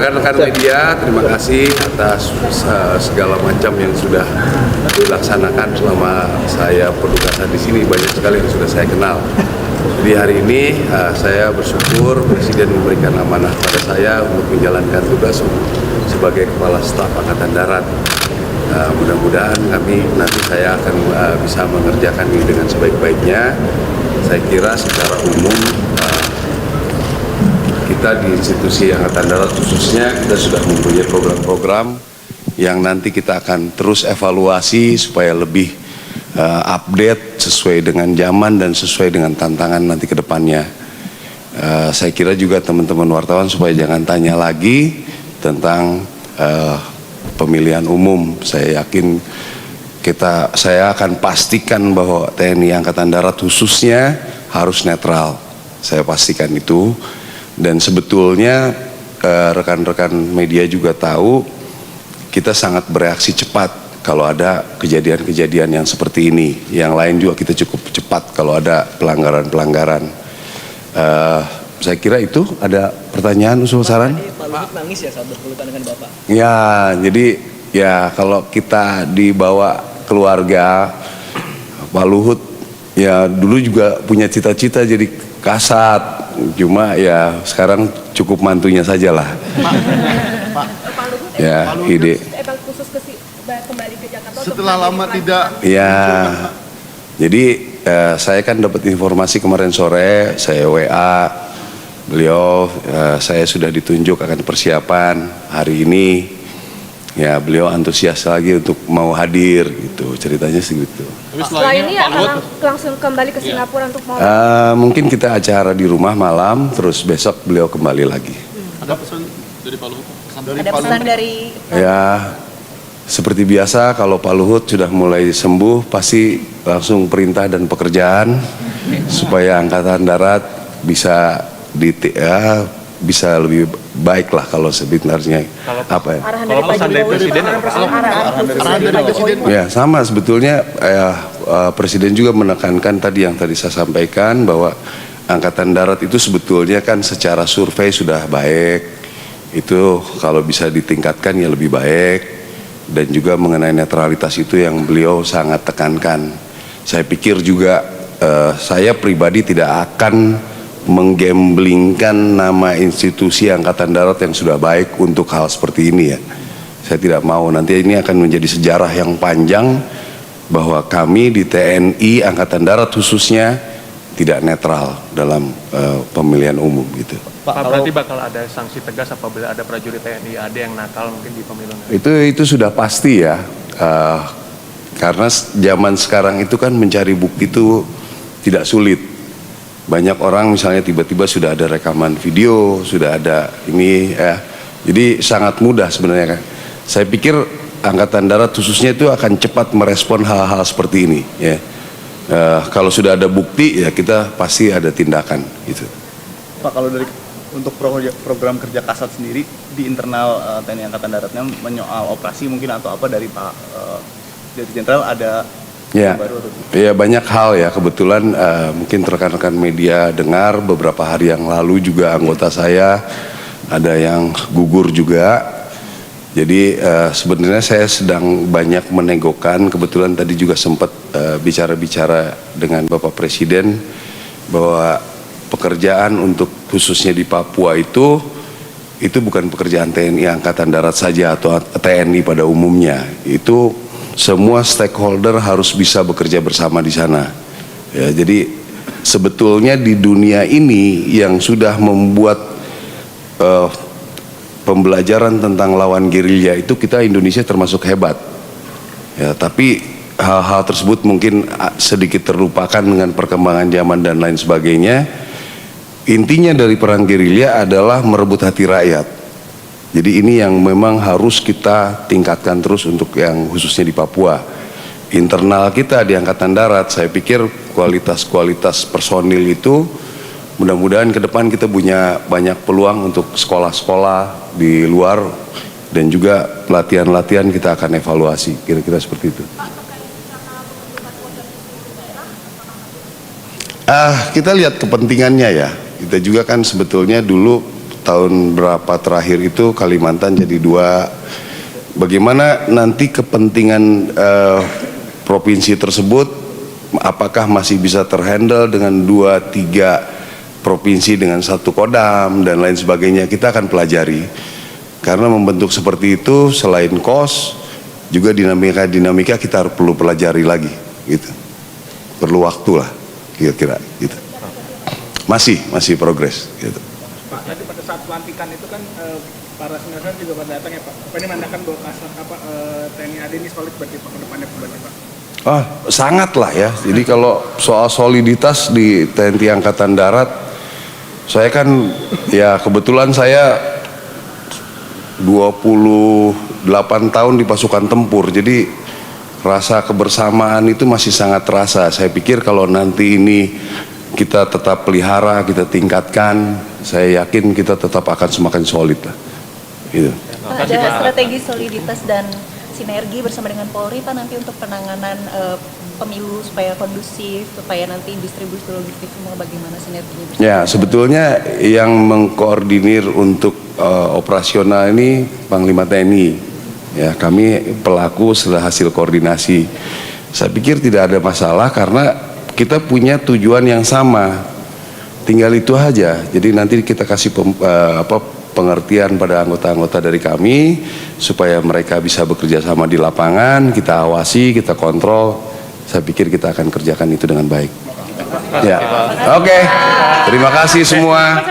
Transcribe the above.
rekan-rekan media, terima kasih atas segala macam yang sudah dilaksanakan selama saya penugasan di sini. Banyak sekali yang sudah saya kenal. Jadi hari ini saya bersyukur Presiden memberikan amanah pada saya untuk menjalankan tugas sebagai Kepala Staf Angkatan Darat. Mudah-mudahan nanti saya akan bisa mengerjakan ini dengan sebaik-baiknya. Saya kira secara umum kita di institusi Angkatan Darat khususnya kita sudah mempunyai program-program yang nanti kita akan terus evaluasi supaya lebih update sesuai dengan zaman dan sesuai dengan tantangan nanti ke depannya. Saya kira juga teman-teman wartawan supaya jangan tanya lagi tentang pemilihan umum. Saya yakin saya akan pastikan bahwa TNI Angkatan Darat khususnya harus netral. Saya pastikan itu. Dan sebetulnya rekan-rekan media juga tahu kita sangat bereaksi cepat kalau ada kejadian-kejadian yang seperti ini. Yang lain juga kita cukup cepat kalau ada pelanggaran-pelanggaran. Saya kira itu ada pertanyaan, usul, saran? Pak Luhut nangis ya saat berpelukan dengan Bapak? Ya, jadi ya kalau kita dibawa keluarga, Pak Luhut ya dulu juga punya cita-cita jadi kasat. Cuma ya sekarang cukup mantunya saja lah. Pak Luhut, ya ide. Emang khusus kembali ke Jakarta setelah lama tidak. Ya, jadi saya kan dapat informasi kemarin sore, saya WA beliau, saya sudah ditunjuk akan persiapan hari ini. Ya beliau antusias lagi untuk mau hadir gitu, ceritanya segitu. Setelah ini akan langsung kembali ke Singapura untuk mau mungkin kita acara di rumah malam, terus besok beliau kembali lagi. Ada pesan dari Pak Luhut? ada pesan dari Ya seperti biasa kalau Pak Luhut sudah mulai sembuh pasti langsung perintah dan pekerjaan supaya Angkatan Darat bisa bisa lebih baik lah kalau sebenarnya apa ya? arahan dari Pak Jokowi, arahan dari Presiden. Ya sama sebetulnya Presiden juga menekankan tadi yang tadi saya sampaikan bahwa Angkatan Darat itu sebetulnya kan secara survei sudah baik, itu kalau bisa ditingkatkan ya lebih baik, dan juga mengenai netralitas itu yang beliau sangat tekankan. Saya pikir juga saya pribadi tidak akan menggamblingkan nama institusi Angkatan Darat yang sudah baik untuk hal seperti ini ya. Saya tidak mau nanti ini akan menjadi sejarah yang panjang bahwa kami di TNI Angkatan Darat khususnya tidak netral dalam pemilihan umum gitu. Pak, berarti bakal ada sanksi tegas apabila ada prajurit TNI AD yang nakal mungkin di pemilu? Itu sudah pasti ya, karena zaman sekarang itu kan mencari bukti itu tidak sulit. Banyak orang misalnya tiba-tiba sudah ada rekaman video, sudah ada ini ya. Jadi sangat mudah sebenarnya kan. Saya pikir Angkatan Darat khususnya itu akan cepat merespon hal-hal seperti ini ya. Kalau sudah ada bukti ya kita pasti ada tindakan gitu. Pak, kalau dari untuk program kerja Kasat sendiri di internal TNI Angkatan Daratnya menyoal operasi mungkin atau apa dari Pak dari Jenderal ada ya, baru atau? Ya banyak hal ya, kebetulan mungkin rekan-rekan media dengar beberapa hari yang lalu juga anggota saya ada yang gugur juga. Jadi sebenarnya saya sedang banyak menegokan, kebetulan tadi juga sempat bicara-bicara dengan Bapak Presiden bahwa pekerjaan untuk khususnya di Papua itu bukan pekerjaan TNI Angkatan Darat saja atau TNI pada umumnya. Itu semua stakeholder harus bisa bekerja bersama di sana. Ya, jadi sebetulnya di dunia ini yang sudah membuat pembelajaran tentang lawan gerilya itu kita Indonesia termasuk hebat. Ya, tapi hal-hal tersebut mungkin sedikit terlupakan dengan perkembangan zaman dan lain sebagainya. Intinya dari perang gerilya adalah merebut hati rakyat. Jadi ini yang memang harus kita tingkatkan terus untuk yang khususnya di Papua. Internal kita di Angkatan Darat, saya pikir kualitas personil itu mudah-mudahan ke depan kita punya banyak peluang untuk sekolah-sekolah di luar dan juga latihan-latihan kita akan evaluasi, kira-kira seperti itu. Kita lihat kepentingannya ya. Kita juga kan sebetulnya dulu tahun berapa terakhir itu Kalimantan jadi 2. Bagaimana nanti kepentingan provinsi tersebut, apakah masih bisa terhandle dengan 2-3 provinsi dengan 1 kodam dan lain sebagainya, kita akan pelajari. Karena membentuk seperti itu selain kos, juga dinamika kita perlu pelajari lagi, gitu. Perlu waktu lah, kira-kira, gitu. Masih progres, gitu. Pak, tadi pada saat pelantikan itu kan para senior juga pada datang ya Pak. Apa ini menandakan bahwa TNI AD ini solid berarti Pak ke depannya berarti Pak? Sangat lah ya. Jadi kalau soal soliditas di TNI Angkatan Darat, saya kan ya kebetulan saya 28 tahun di pasukan tempur. Jadi rasa kebersamaan itu masih sangat terasa. Saya pikir kalau nanti ini kita tetap pelihara, kita tingkatkan, saya yakin kita tetap akan semakin solid lah. Gitu. Ada strategi soliditas dan sinergi bersama dengan Polri Pak nanti untuk penanganan pemilu supaya kondusif, supaya nanti distribusi logistik semua bagaimana sinerginya bersama? Ya, sebetulnya yang mengkoordinir untuk operasional ini Panglima TNI. Ya, kami pelaku setelah hasil koordinasi. Saya pikir tidak ada masalah karena kita punya tujuan yang sama. Tinggal itu aja. Jadi nanti kita kasih pengertian pada anggota-anggota dari kami supaya mereka bisa bekerja sama di lapangan, kita awasi, kita kontrol. Saya pikir kita akan kerjakan itu dengan baik. Ya, oke. Terima kasih semua.